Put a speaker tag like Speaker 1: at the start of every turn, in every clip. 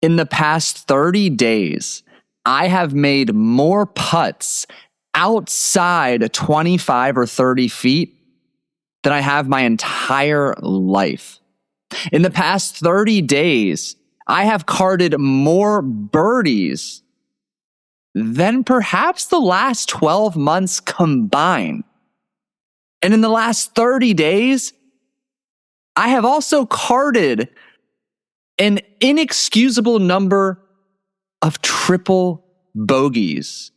Speaker 1: In the past 30 days, I have made more putts outside 25 or 30 feet than I have my entire life. In the past 30 days, I have carded more birdies than perhaps the last 12 months combined. And in the last 30 days, I have also carded an inexcusable number of triple bogeys.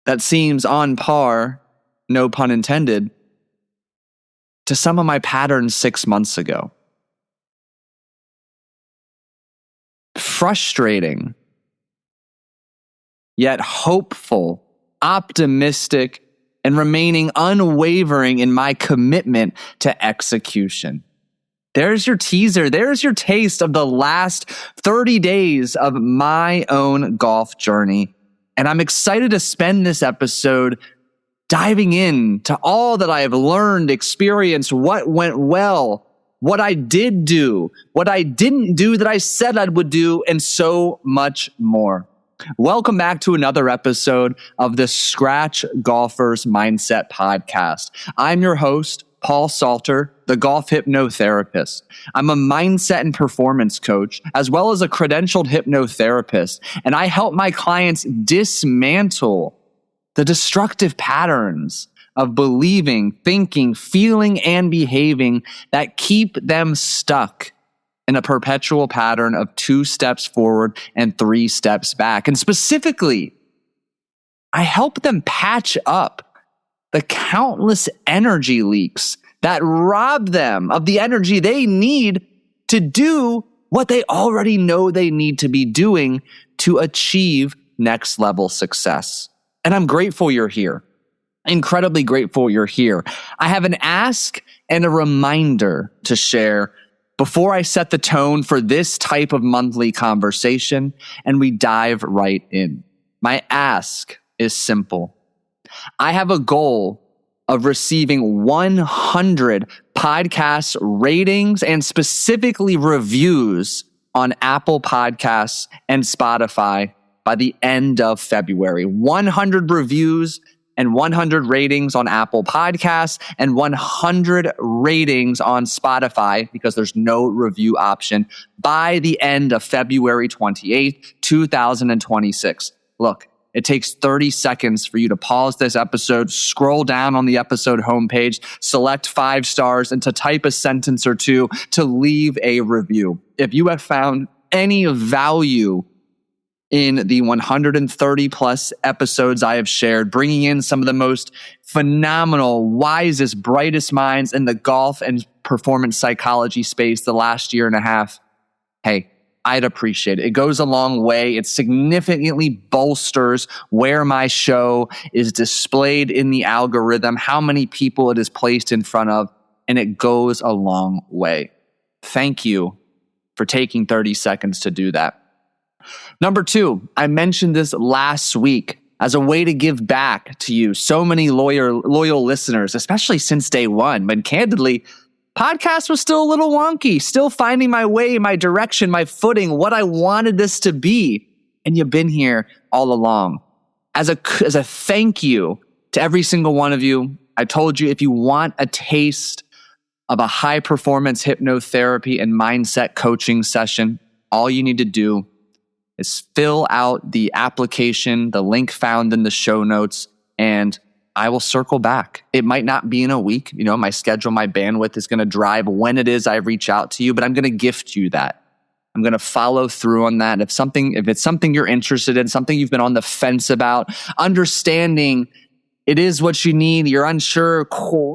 Speaker 1: That seems on par, no pun intended, to some of my patterns 6 months ago. Frustrating, yet hopeful, optimistic, and remaining unwavering in my commitment to execution. There's your teaser. There's your taste of the last 30 days of my own golf journey. And I'm excited to spend this episode diving into all that I have learned, experienced, what went well, what I did do, what I didn't do that I said I would do, and so much more. Welcome back to another episode of the Scratch Golfer's Mindset Podcast. I'm your host, Paul Salter, the golf hypnotherapist. I'm a mindset and performance coach, as well as a credentialed hypnotherapist, and I help my clients dismantle the destructive patterns of believing, thinking, feeling, and behaving that keep them stuck in a perpetual pattern of 2 steps forward and 3 steps back. And specifically, I help them patch up the countless energy leaks that rob them of the energy they need to do what they already know they need to be doing to achieve next level success. And I'm grateful you're here. Incredibly grateful you're here. I have an ask and a reminder to share before I set the tone for this type of monthly conversation and we dive right in. My ask is simple. I have a goal of receiving 100 podcast ratings and specifically reviews on Apple Podcasts and Spotify by the end of February. 100 reviews and 100 ratings on Apple Podcasts and 100 ratings on Spotify because there's no review option by the end of February 28th, 2026. Look, it takes 30 seconds for you to pause this episode, scroll down on the episode homepage, select 5 stars, and to type a sentence or two to leave a review. If you have found any value in the 130 plus episodes I have shared, bringing in some of the most phenomenal, wisest, brightest minds in the golf and performance psychology space the last year and a half, hey, I'd appreciate it. It goes a long way. It significantly bolsters where my show is displayed in the algorithm, how many people it is placed in front of, and it goes a long way. Thank you for taking 30 seconds to do that. Number 2, I mentioned this last week as a way to give back to you, so many loyal listeners, especially since day one, when candidly, podcast was still a little wonky, still finding my way, my direction, my footing, what I wanted this to be. And you've been here all along. As a thank you to every single one of you, I told you if you want a taste of a high performance hypnotherapy and mindset coaching session, all you need to do is fill out the application, the link found in the show notes, and I will circle back. It might not be in a week. You know, my schedule, my bandwidth is going to drive when it is I reach out to you, but I'm going to gift you that. I'm going to follow through on that. If it's something you're interested in, something you've been on the fence about, understanding it is what you need, you're unsure,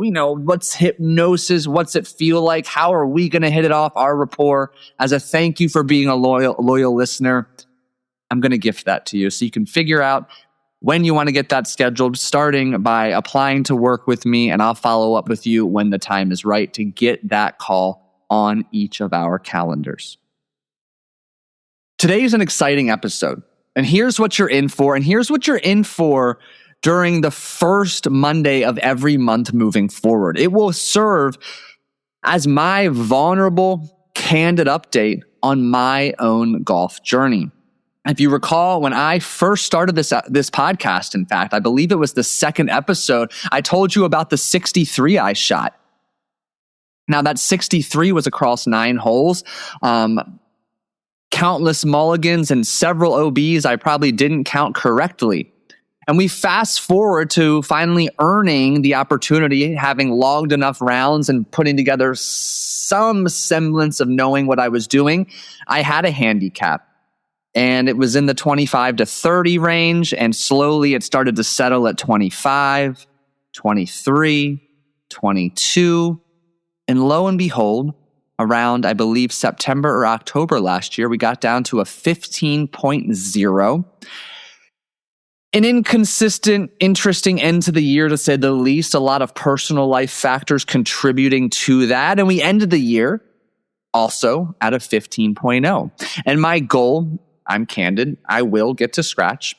Speaker 1: you know, what's hypnosis? What's it feel like? How are we going to hit it off, our rapport? As a thank you for being a loyal listener, I'm going to gift that to you so you can figure out when you want to get that scheduled, starting by applying to work with me, and I'll follow up with you when the time is right to get that call on each of our calendars. Today is an exciting episode, and here's what you're in for, and here's what you're in for during the first Monday of every month moving forward. It will serve as my vulnerable, candid update on my own golf journey. If you recall, when I first started this podcast, in fact, I believe it was the second episode, I told you about the 63 I shot. Now, that 63 was across 9 holes, countless mulligans and several OBs I probably didn't count correctly. And we fast forward to finally earning the opportunity, having logged enough rounds and putting together some semblance of knowing what I was doing. I had a handicap. And it was in the 25 to 30 range, and slowly it started to settle at 25, 23, 22. And lo and behold, around, I believe, September or October last year, we got down to a 15.0. An inconsistent, interesting end to the year, to say the least. A lot of personal life factors contributing to that. And we ended the year also at a 15.0. And my goal, I'm candid, I will get to scratch.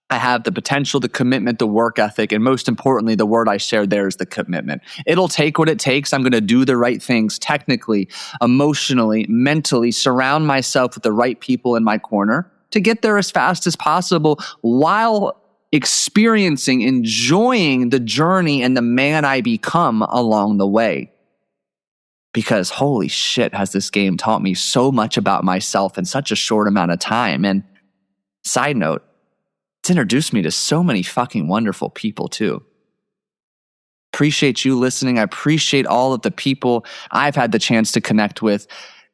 Speaker 1: I have the potential, the commitment, the work ethic, and most importantly, the word I shared there is the commitment. It'll take what it takes. I'm going to do the right things technically, emotionally, mentally, surround myself with the right people in my corner to get there as fast as possible while experiencing, enjoying the journey and the man I become along the way. Because holy shit, has this game taught me so much about myself in such a short amount of time. And side note, it's introduced me to so many fucking wonderful people too. Appreciate you listening. I appreciate all of the people I've had the chance to connect with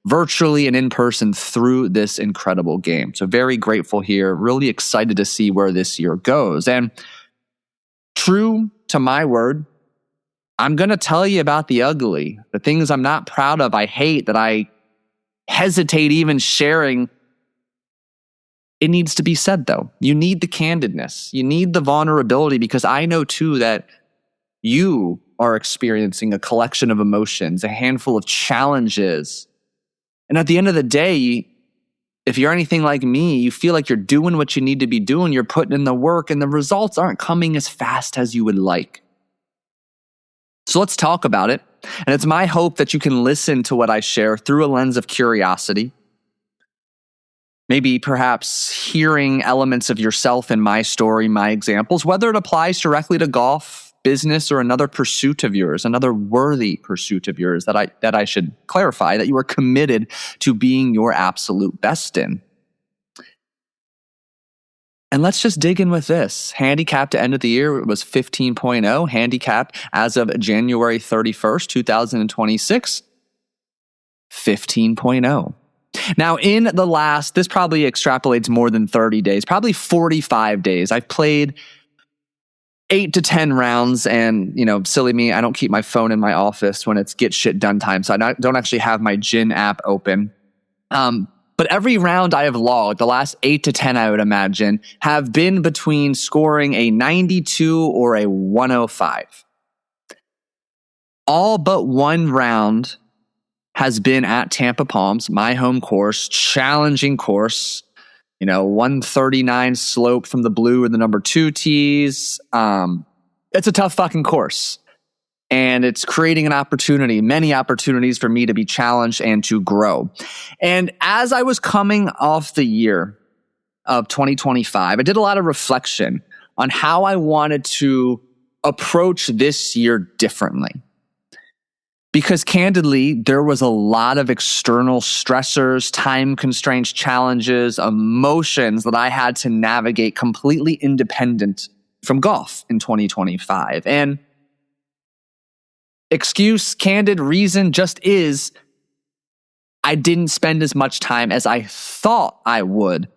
Speaker 1: virtually and in person through this incredible game. So very grateful here, really excited to see where this year goes. And true to my word, I'm going to tell you about the ugly, the things I'm not proud of, I hate, that I hesitate even sharing. It needs to be said, though. You need the candidness. You need the vulnerability, because I know, too, that you are experiencing a collection of emotions, a handful of challenges. And at the end of the day, if you're anything like me, you feel like you're doing what you need to be doing. You're putting in the work, and the results aren't coming as fast as you would like. So let's talk about it. And it's my hope that you can listen to what I share through a lens of curiosity. Maybe perhaps hearing elements of yourself in my story, my examples, whether it applies directly to golf, business, or another pursuit of yours, another worthy pursuit of yours that I should clarify that you are committed to being your absolute best in. And let's just dig in with this. Handicap to end of the year was 15.0. Handicap as of January 31st, 2026, 15.0. Now, in the last, this probably extrapolates more than 30 days, probably 45 days. I've played 8 to 10 rounds, and, silly me, I don't keep my phone in my office when it's get shit done time. So I don't actually have my Gin app open. But every round I have logged, the last 8 to 10, I would imagine, have been between scoring a 92 or a 105. All but one round has been at Tampa Palms, my home course, challenging course, 139 slope from the blue and the number 2 tees. It's a tough fucking course. And it's creating many opportunities for me to be challenged and to grow. And as I was coming off the year of 2025, I did a lot of reflection on how I wanted to approach this year differently. Because candidly, there was a lot of external stressors, time constraints, challenges, emotions that I had to navigate completely independent from golf in 2025. And excuse, candid reason just is I didn't spend as much time as I thought I would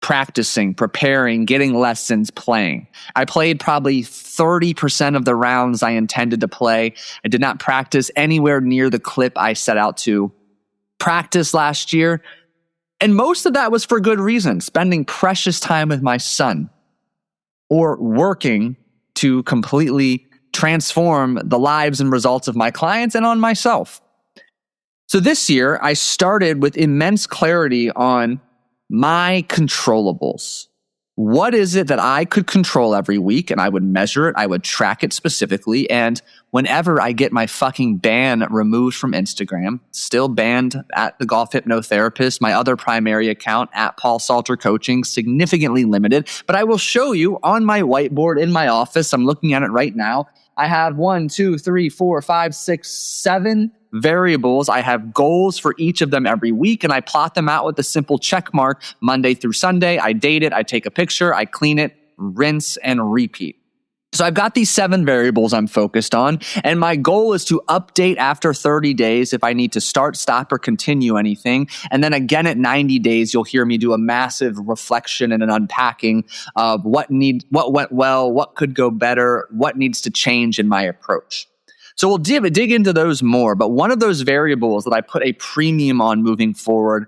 Speaker 1: practicing, preparing, getting lessons, playing. I played probably 30% of the rounds I intended to play. I did not practice anywhere near the clip I set out to practice last year. And most of that was for good reason, spending precious time with my son or working to completely transform the lives and results of my clients and on myself. So this year, I started with immense clarity on my controllables. What is it that I could control every week? And I would measure it. I would track it specifically. And whenever I get my fucking ban removed from Instagram, still banned at the Golf Hypnotherapist, my other primary account at Paul Salter Coaching, significantly limited. But I will show you on my whiteboard in my office. I'm looking at it right now. I have 1, 2, 3, 4, 5, 6, 7 variables. I have goals for each of them every week, and I plot them out with a simple check mark Monday through Sunday. I date it, I take a picture, I clean it, rinse, and repeat. So I've got these 7 variables I'm focused on, and my goal is to update after 30 days if I need to start, stop, or continue anything. And then again at 90 days, you'll hear me do a massive reflection and an unpacking of what went well, what could go better, what needs to change in my approach. So we'll dig into those more, but one of those variables that I put a premium on moving forward,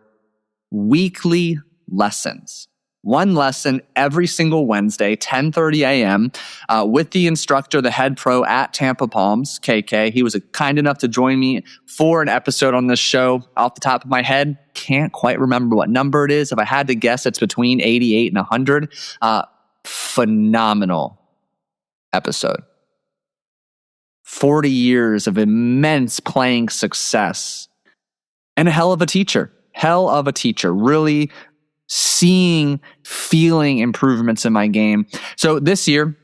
Speaker 1: weekly lessons. One lesson every single Wednesday, 10:30 a.m. With the instructor, the head pro at Tampa Palms, KK. He was kind enough to join me for an episode on this show. Off the top of my head, can't quite remember what number it is. If I had to guess, it's between 88 and 100. Phenomenal episode. 40 years of immense playing success. And a hell of a teacher. Really feeling improvements in my game. So this year,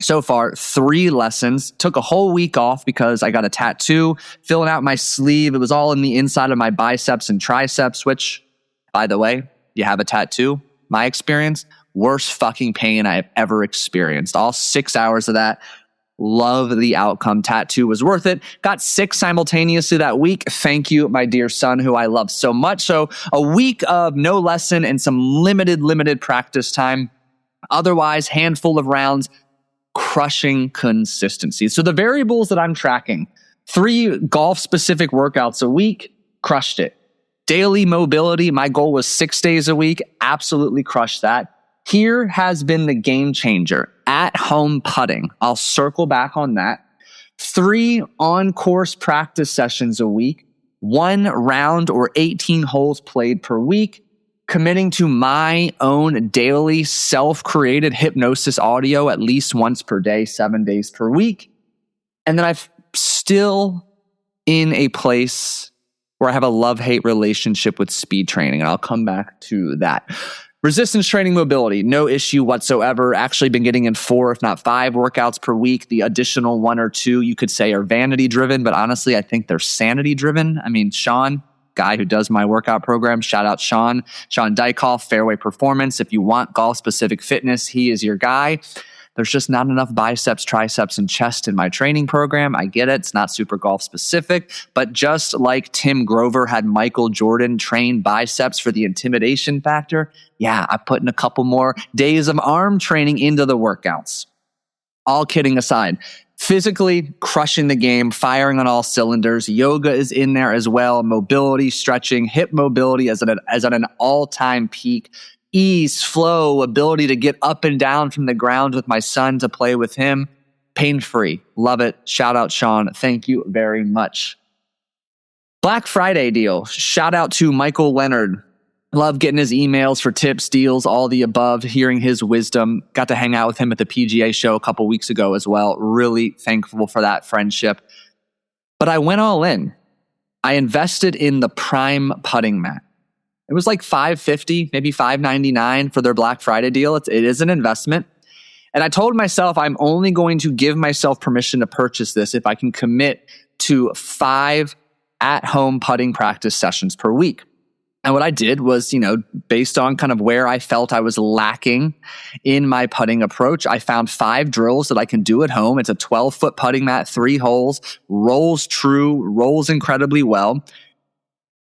Speaker 1: so far, 3 lessons. Took a whole week off because I got a tattoo filling out my sleeve. It was all in the inside of my biceps and triceps, which, by the way, you have a tattoo. My experience, worst fucking pain I've ever experienced. All 6 hours of that. Love the outcome. Tattoo was worth it. Got sick simultaneously that week. Thank you, my dear son, who I love so much. So a week of no lesson and some limited practice time. Otherwise, handful of rounds, crushing consistency. So the variables that I'm tracking, 3 golf-specific workouts a week, crushed it. Daily mobility, my goal was 6 days a week, absolutely crushed that. Here has been the game changer. At home putting. I'll circle back on that. 3 on-course practice sessions a week. 1 round or 18 holes played per week. Committing to my own daily self-created hypnosis audio at least once per day, 7 days per week. And then I'm still in a place where I have a love-hate relationship with speed training. And I'll come back to that. Resistance training, mobility, no issue whatsoever. Actually been getting in 4, if not 5 workouts per week. The additional 1 or 2 you could say are vanity driven, but honestly, I think they're sanity driven. I mean, Sean, guy who does my workout program, shout out Sean Dykoff, Fairway Performance. If you want golf specific fitness, he is your guy. There's just not enough biceps, triceps, and chest in my training program. I get it. It's not super golf specific, but just like Tim Grover had Michael Jordan train biceps for the intimidation factor, yeah, I'm putting a couple more days of arm training into the workouts. All kidding aside, physically crushing the game, firing on all cylinders. Yoga is in there as well. Mobility, stretching, hip mobility as at an all-time peak. Ease, flow, ability to get up and down from the ground with my son to play with him. Pain-free. Love it. Shout out, Sean. Thank you very much. Black Friday deal. Shout out to Michael Leonard. Love getting his emails for tips, deals, all the above, hearing his wisdom. Got to hang out with him at the PGA show a couple weeks ago as well. Really thankful for that friendship. But I went all in. I invested in the Prime putting mat. It was like $550, maybe $599 for their Black Friday deal. It is an investment. And I told myself I'm only going to give myself permission to purchase this if I can commit to 5 at-home putting practice sessions per week. And what I did was, based on kind of where I felt I was lacking in my putting approach, I found 5 drills that I can do at home. It's a 12-foot putting mat, 3 holes, rolls true, rolls incredibly well.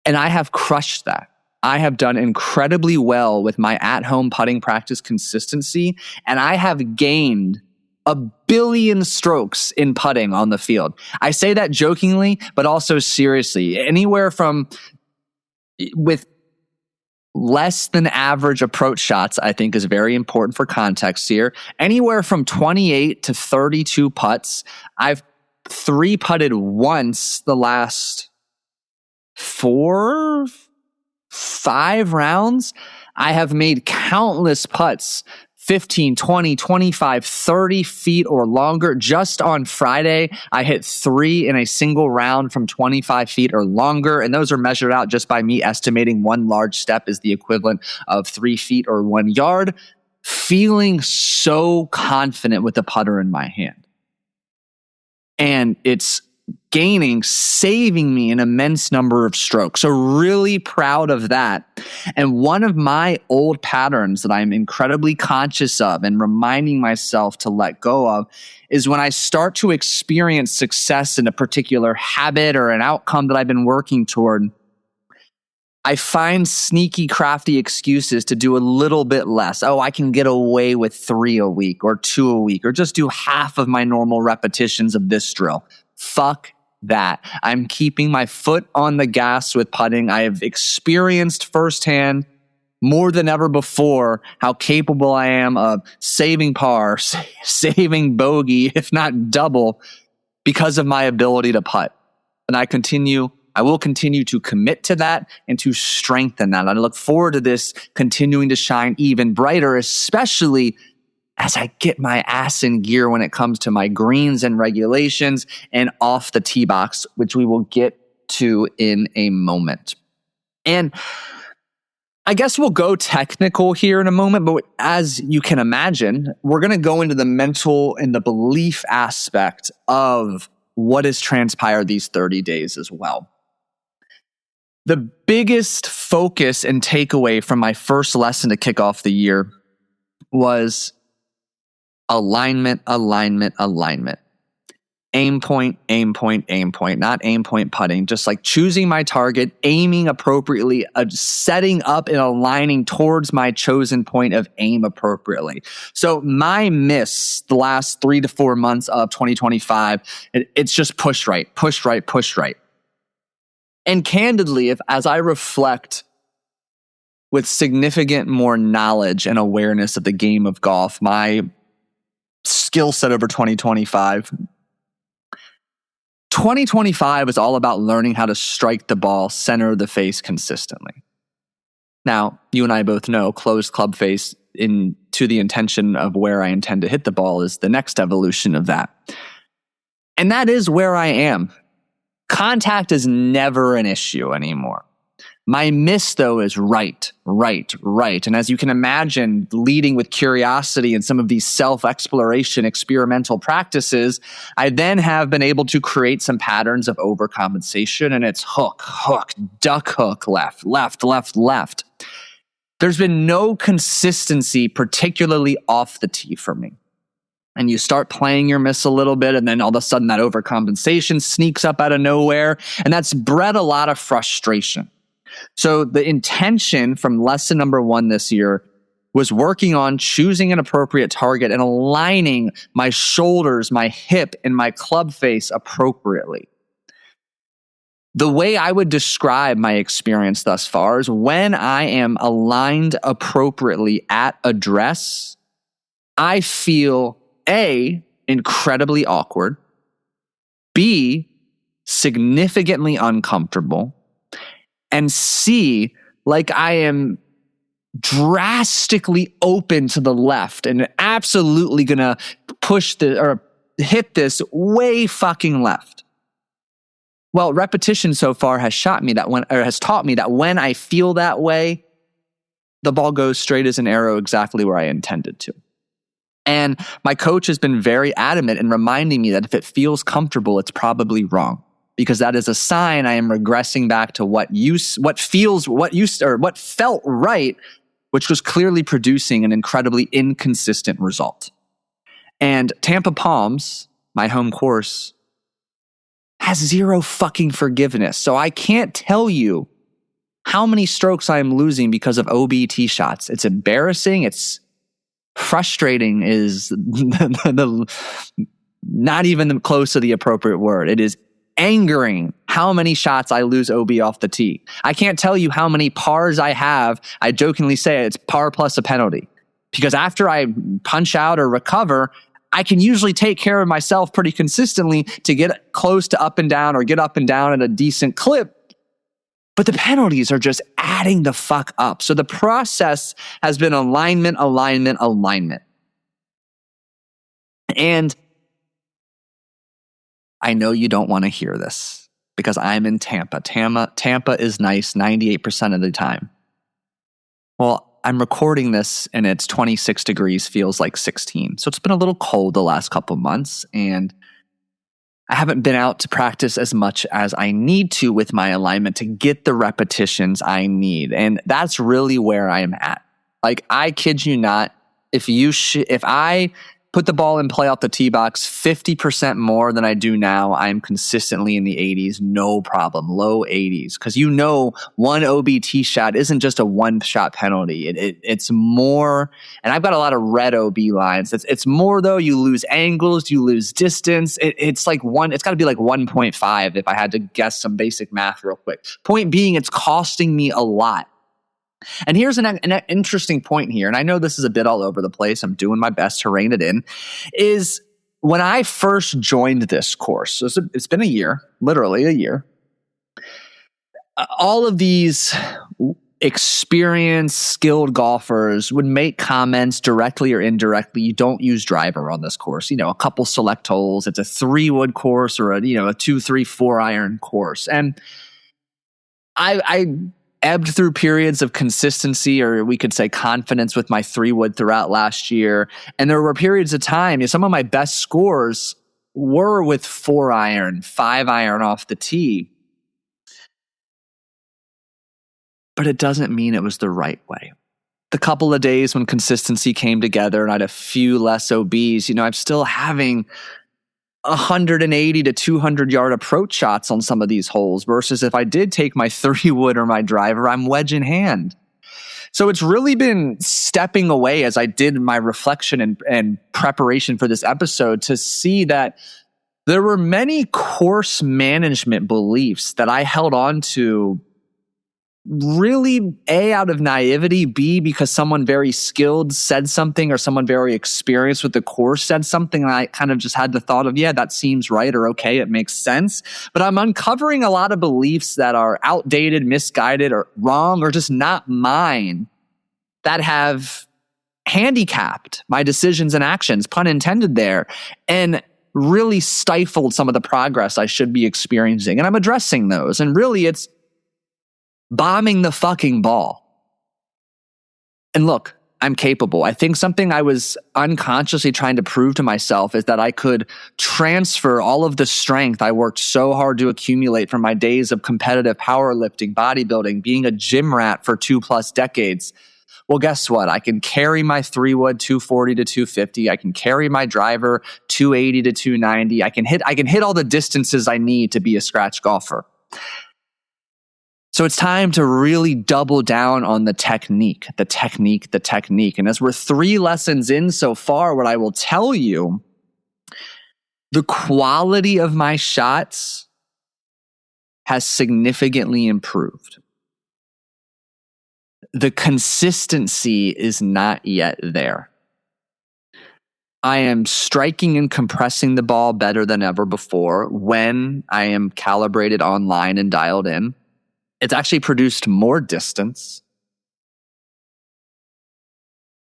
Speaker 1: And I have crushed that. I have done incredibly well with my at-home putting practice consistency, and I have gained 1 billion strokes in putting on the field. I say that jokingly, but also seriously. Anywhere from, with less than average approach shots, I think is very important for context here. Anywhere from 28 to 32 putts. I've 3-putted once the last 4-5 rounds. I have made countless putts 15, 20, 25, 30 feet or longer. Just on Friday, I hit 3 in a single round from 25 feet or longer. And those are measured out just by me estimating one large step is the equivalent of 3 feet or 1 yard. Feeling so confident with the putter in my hand. And it's saving me an immense number of strokes. So really proud of that. And one of my old patterns that I'm incredibly conscious of and reminding myself to let go of is when I start to experience success in a particular habit or an outcome that I've been working toward, I find sneaky, crafty excuses to do a little bit less. Oh, I can get away with 3 a week or 2 a week, or just do half of my normal repetitions of this drill. Fuck that. I'm keeping my foot on the gas with putting. I have experienced firsthand more than ever before how capable I am of saving par, saving bogey, if not double, because of my ability to putt. And I will continue to commit to that and to strengthen that. I look forward to this continuing to shine even brighter, especially as I get my ass in gear when it comes to my greens and regulations and off the tee box, which we will get to in a moment. And I guess we'll go technical here in a moment, but as you can imagine, we're going to go into the mental and the belief aspect of what has transpired these 30 days as well. The biggest focus and takeaway from my first lesson to kick off the year was alignment. Aim point, not aim point putting. Just like choosing my target, aiming appropriately, setting up and aligning towards my chosen point of aim appropriately. So my miss the last 3 to 4 months of 2025, it's just push right. And candidly, as I reflect with significant more knowledge and awareness of the game of golf, my skill set over 2025 is all about learning how to strike the ball center of the face consistently. Now, you and I both know closed club face to the intention of where I intend to hit the ball is the next evolution of that. And that is where I am. Contact is never an issue anymore. My miss, though, is right. And as you can imagine, leading with curiosity and some of these self-exploration experimental practices, I then have been able to create some patterns of overcompensation, and it's hook, duck hook, left. There's been no consistency, particularly off the tee for me. And you start playing your miss a little bit, and then all of a sudden that overcompensation sneaks up out of nowhere, and that's bred a lot of frustration. So the intention from lesson number 1 this year was working on choosing an appropriate target and aligning my shoulders, my hip, and my club face appropriately. The way I would describe my experience thus far is when I am aligned appropriately at address, I feel A, incredibly awkward, B, significantly uncomfortable, and C, like I am drastically open to the left and absolutely gonna hit this way fucking left. Well, repetition so far has taught me that when I feel that way, the ball goes straight as an arrow exactly where I intended to. And my coach has been very adamant in reminding me that if it feels comfortable, it's probably wrong. Because that is a sign I am regressing back to what felt right, which was clearly producing an incredibly inconsistent result. And Tampa Palms, my home course, has zero fucking forgiveness. So I can't tell you how many strokes I am losing because of OB tee shots. It's embarrassing. It's frustrating is not even close to the appropriate word. It is angering how many shots I lose OB off the tee. I can't tell you how many pars I have. I jokingly say it's par plus a penalty. Because after I punch out or recover, I can usually take care of myself pretty consistently to get close to up and down or get up and down at a decent clip. But the penalties are just adding the fuck up. So the process has been alignment, alignment, alignment. And I know you don't want to hear this because I'm in Tampa. Tampa is nice 98% of the time. Well, I'm recording this and it's 26 degrees, feels like 16. So it's been a little cold the last couple months, and I haven't been out to practice as much as I need to with my alignment to get the repetitions I need. And that's really where I am at. Like, I kid you not, if I put the ball in play off the tee box 50% more than I do now, I'm consistently in the 80s, no problem, low 80s. Because one OB tee shot isn't just a one-shot penalty. It's more, and I've got a lot of red OB lines. It's more, though. You lose angles, you lose distance. It's got to be like 1.5 if I had to guess some basic math real quick. Point being, it's costing me a lot. And here's an interesting point here, and I know this is a bit all over the place. I'm doing my best to rein it in, is when I first joined this course, so it's been a year, literally a year, all of these experienced, skilled golfers would make comments directly or indirectly. You don't use driver on this course. A couple select holes. It's a 3-wood course or a 2, 3, 4 iron course. And I ebbed through periods of consistency, or we could say confidence, with my 3-wood throughout last year. And there were periods of time, some of my best scores were with 4 iron, 5 iron off the tee. But it doesn't mean it was the right way. The couple of days when consistency came together and I had a few less OBs, I'm still having 180 to 200 yard approach shots on some of these holes, versus if I did take my 3-wood or my driver, I'm wedge in hand. So it's really been stepping away as I did my reflection and preparation for this episode to see that there were many course management beliefs that I held on to, really, A, out of naivety, B, because someone very skilled said something, or someone very experienced with the course said something, and I kind of just had the thought of, yeah, that seems right, or okay, it makes sense. But I'm uncovering a lot of beliefs that are outdated, misguided, or wrong, or just not mine, that have handicapped my decisions and actions, pun intended there, and really stifled some of the progress I should be experiencing. And I'm addressing those. And really, it's bombing the fucking ball. And look, I'm capable. I think something I was unconsciously trying to prove to myself is that I could transfer all of the strength I worked so hard to accumulate from my days of competitive powerlifting, bodybuilding, being a gym rat for 2+ decades. Well, guess what? I can carry my 3-wood 240 to 250. I can carry my driver 280 to 290. I can hit all the distances I need to be a scratch golfer. So it's time to really double down on the technique. And as we're 3 lessons in so far, what I will tell you, the quality of my shots has significantly improved. The consistency is not yet there. I am striking and compressing the ball better than ever before when I am calibrated online and dialed in. It's actually produced more distance,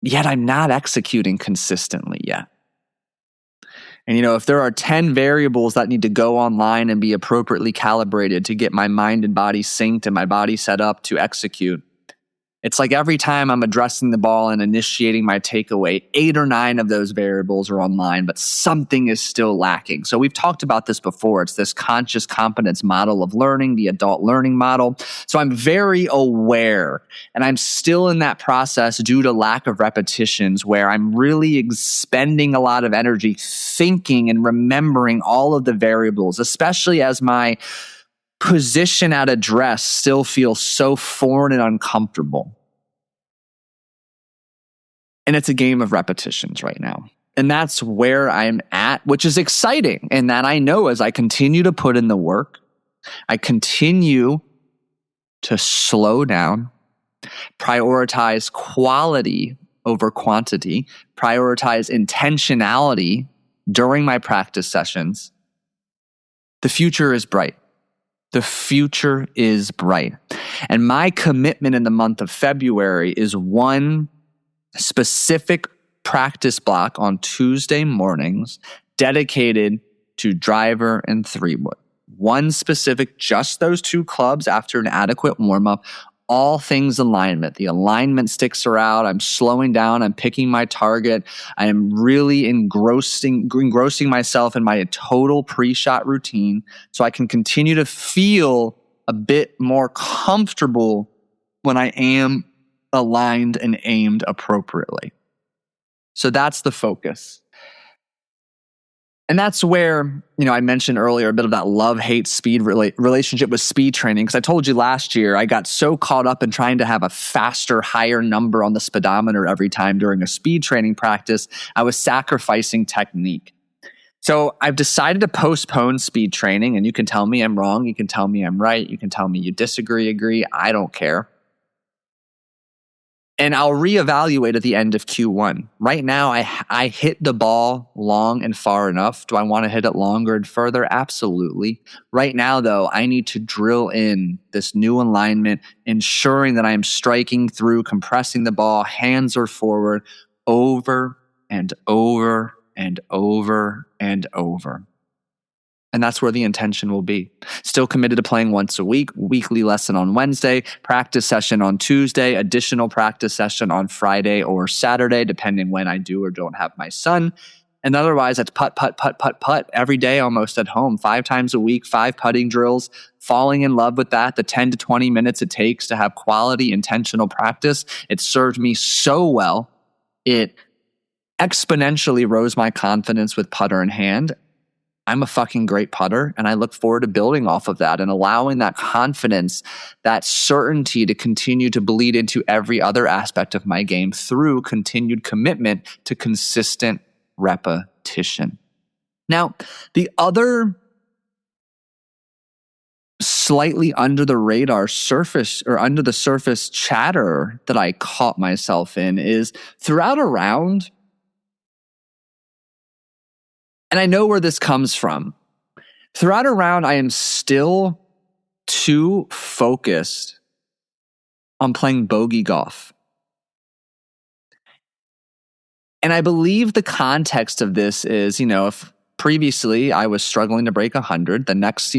Speaker 1: yet I'm not executing consistently yet. And if there are 10 variables that need to go online and be appropriately calibrated to get my mind and body synced and my body set up to execute, it's like every time I'm addressing the ball and initiating my takeaway, 8 or 9 of those variables are online, but something is still lacking. So we've talked about this before. It's this conscious competence model of learning, the adult learning model. So I'm very aware, and I'm still in that process due to lack of repetitions, where I'm really expending a lot of energy thinking and remembering all of the variables, especially as my position at address still feels so foreign and uncomfortable. And it's a game of repetitions right now. And that's where I'm at, which is exciting. And that I know, as I continue to put in the work, I continue to slow down, prioritize quality over quantity, prioritize intentionality during my practice sessions. The future is bright. The future is bright. And my commitment in the month of February is one specific practice block on Tuesday mornings dedicated to driver and 3-wood. One specific, just those two clubs after an adequate warm-up. All things alignment. The alignment sticks are out. I'm slowing down. I'm picking my target. I am really engrossing myself in my total pre-shot routine so I can continue to feel a bit more comfortable when I am aligned and aimed appropriately. So that's the focus. And that's where, I mentioned earlier a bit of that love-hate speed relationship with speed training. Because I told you last year, I got so caught up in trying to have a faster, higher number on the speedometer every time during a speed training practice, I was sacrificing technique. So I've decided to postpone speed training, and you can tell me I'm wrong. You can tell me I'm right. You can tell me you disagree, agree. I don't care. And I'll reevaluate at the end of Q1. Right now, I hit the ball long and far enough. Do I want to hit it longer and further? Absolutely. Right now, though, I need to drill in this new alignment, ensuring that I am striking through, compressing the ball, hands are forward, over and over and over and over. And that's where the intention will be. Still committed to playing once a week, weekly lesson on Wednesday, practice session on Tuesday, additional practice session on Friday or Saturday, depending when I do or don't have my son. And otherwise, it's putt, putt, putt, putt, putt every day almost at home, 5 times a week, 5 putting drills, falling in love with that, the 10 to 20 minutes it takes to have quality, intentional practice. It served me so well. It exponentially rose my confidence with putter in hand. I'm a fucking great putter, and I look forward to building off of that and allowing that confidence, that certainty to continue to bleed into every other aspect of my game through continued commitment to consistent repetition. Now, the other slightly under the radar surface or under the surface chatter that I caught myself in is throughout a round, and I know where this comes from. Throughout a round, I am still too focused on playing bogey golf. And I believe the context of this is, if previously I was struggling to break 100, the next,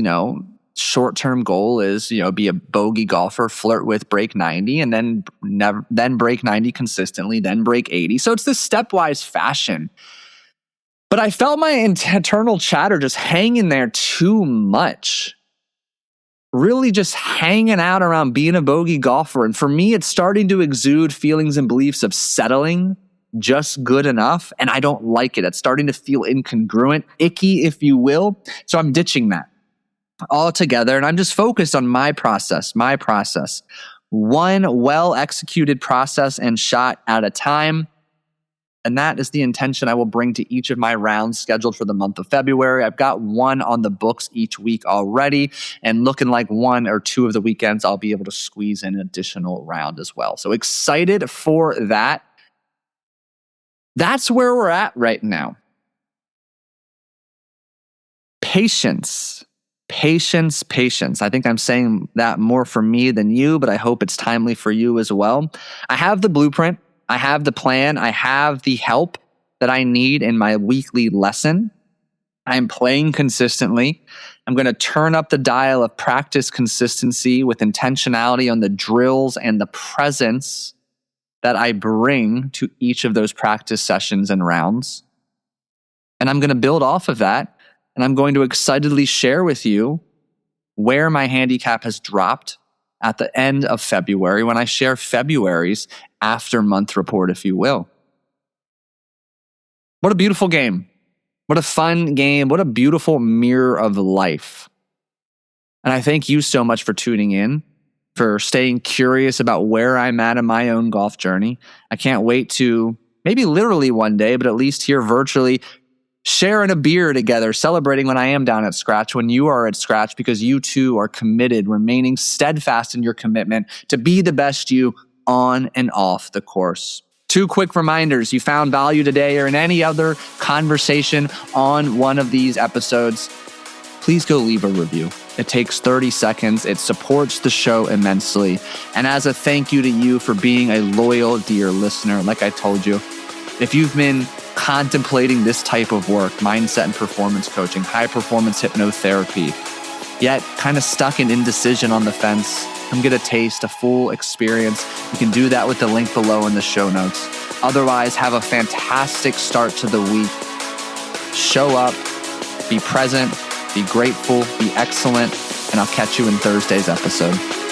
Speaker 1: short-term goal is, be a bogey golfer, flirt with break 90, and then break 90 consistently, then break 80. So it's this stepwise fashion. But I felt my internal chatter just hanging there too much. Really just hanging out around being a bogey golfer. And for me, it's starting to exude feelings and beliefs of settling just good enough. And I don't like it. It's starting to feel incongruent, icky, if you will. So I'm ditching that altogether. And I'm just focused on my process. One well-executed process and shot at a time. And that is the intention I will bring to each of my rounds scheduled for the month of February. I've got one on the books each week already, and looking like 1 or 2 of the weekends, I'll be able to squeeze in an additional round as well. So excited for that. That's where we're at right now. Patience. I think I'm saying that more for me than you, but I hope it's timely for you as well. I have the blueprint. I have the plan. I have the help that I need in my weekly lesson. I'm playing consistently. I'm going to turn up the dial of practice consistency with intentionality on the drills and the presence that I bring to each of those practice sessions and rounds. And I'm going to build off of that. And I'm going to excitedly share with you where my handicap has dropped at the end of February when I share February's after month report, if you will. What a beautiful game. What a fun game. What a beautiful mirror of life. And I thank you so much for tuning in, for staying curious about where I'm at in my own golf journey. I can't wait to maybe literally one day, but at least here virtually, sharing a beer together, celebrating when I am down at scratch, when you are at scratch, because you too are committed, remaining steadfast in your commitment to be the best you on and off the course. 2 quick reminders. You found value today or in any other conversation on one of these episodes, please go leave a review. It takes 30 seconds. It supports the show immensely. And as a thank you to you for being a loyal, dear listener, like I told you, if you've been contemplating this type of work, mindset and performance coaching, high performance hypnotherapy, yet kind of stuck in indecision on the fence, come get a taste, a full experience. You can do that with the link below in the show notes. Otherwise, have a fantastic start to the week. Show up, be present, be grateful, be excellent, and I'll catch you in Thursday's episode.